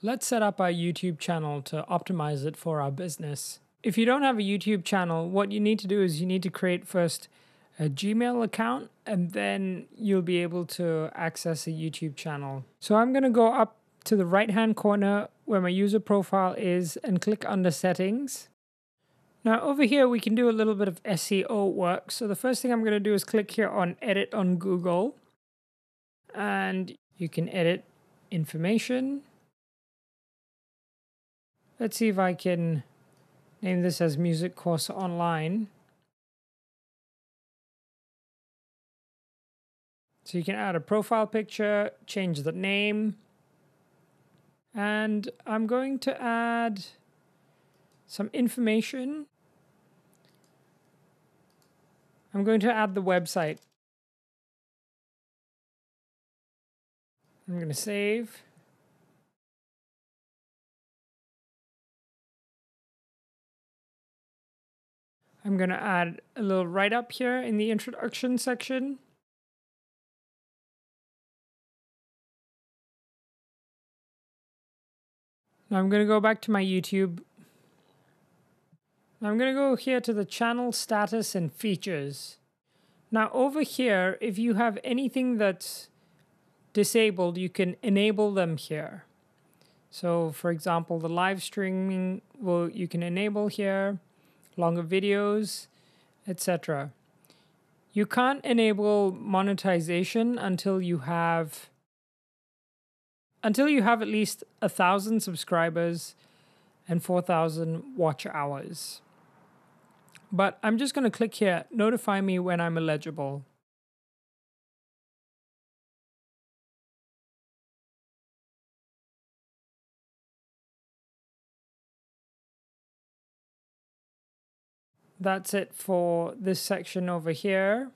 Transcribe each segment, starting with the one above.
Let's set up our YouTube channel to optimize it for our business. If you don't have a YouTube channel, what you need to do is you need to create first a Gmail account, and then you'll be able to access a YouTube channel. So I'm going to go up to the right-hand corner where my user profile is and click under settings. Now over here, we can do a little bit of SEO work. So the first thing I'm going to do is click here on edit on Google, and you can edit information. Let's see if I can name this as Music Course Online. So you can add a profile picture, change the name, and I'm going to add some information. I'm going to add the website. I'm going to save. I'm going to add a little write-up here in the introduction section. Now I'm going to go back to my YouTube. Now I'm going to go here to the channel status and features. Now over here, if you have anything that's disabled, you can enable them here. So for example, the live streaming, you can enable here, longer videos, etc. You can't enable monetization until you have at least 1,000 subscribers and 4,000 watch hours. But I'm just going to click here, notify me when I'm eligible. That's it for this section over here.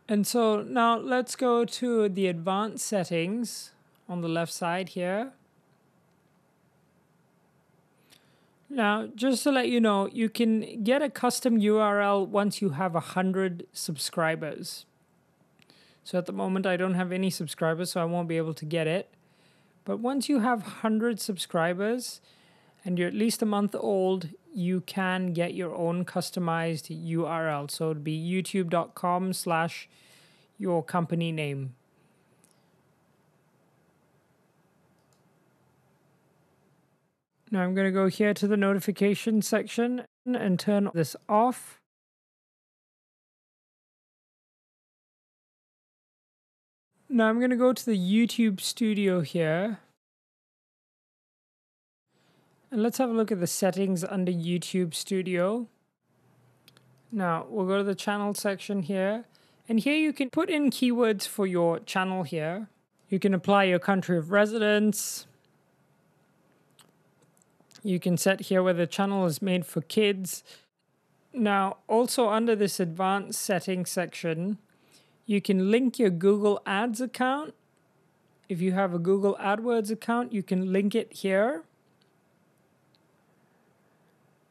And so now let's go to the advanced settings on the left side here. Now, just to let you know, you can get a custom URL once you have 100 subscribers. So at the moment, I don't have any subscribers, so I won't be able to get it. But once you have 100 subscribers and you're at least a month old, you can get your own customized URL. So it'd be youtube.com/your company name. Now I'm going to go here to the notification section and turn this off. Now I'm going to go to the YouTube Studio here. And let's have a look at the settings under YouTube Studio. Now we'll go to the channel section here. And here you can put in keywords for your channel here. You can apply your country of residence. You can set here whether the channel is made for kids. Now, also under this advanced settings section, you can link your Google Ads account. If you have a Google AdWords account, you can link it here.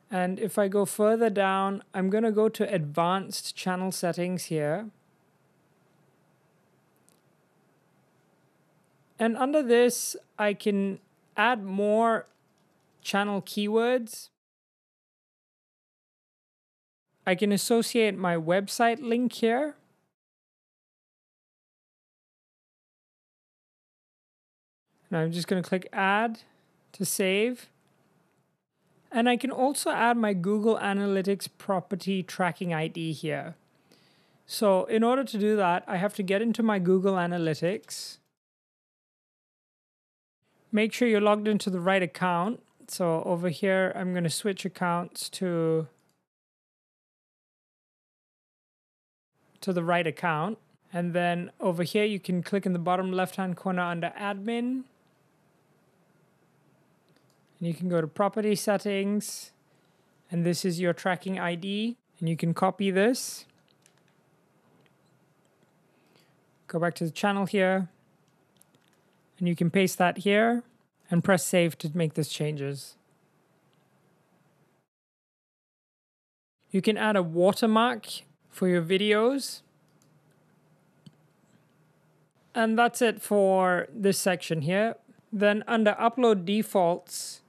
And if I go further down, I'm going to go to advanced channel settings here. And under this, I can add more channel keywords. I can associate my website link here. Now I'm just going to click add to save. And I can also add my Google Analytics property tracking ID here. So in order to do that, I have to get into my Google Analytics. Make sure you're logged into the right account. So over here, I'm going to switch accounts to the right account. And then over here, you can click in the bottom left-hand corner under admin. And you can go to property settings. And this is your tracking ID. And you can copy this. Go back to the channel here. And you can paste that here and press save to make these changes. You can add a watermark for your videos. And that's it for this section here. Then under upload defaults,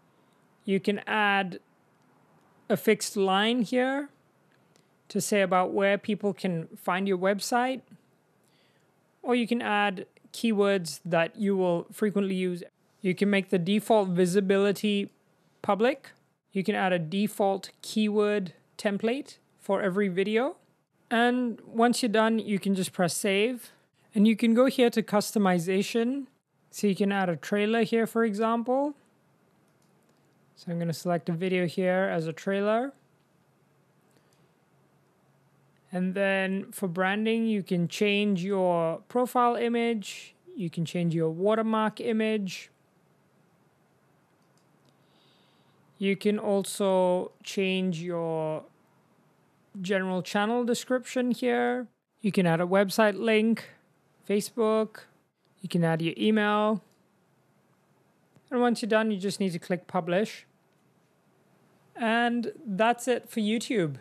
you can add a fixed line here to say about where people can find your website, or you can add keywords that you will frequently use. You can make the default visibility public. You can add a default keyword template for every video. And once you're done, you can just press save. And you can go here to customization. So you can add a trailer here, for example. So I'm going to select a video here as a trailer. And then for branding, you can change your profile image. You can change your watermark image. You can also change your general channel description here. You can add a website link, Facebook. You can add your email. And once you're done, you just need to click publish. And that's it for YouTube.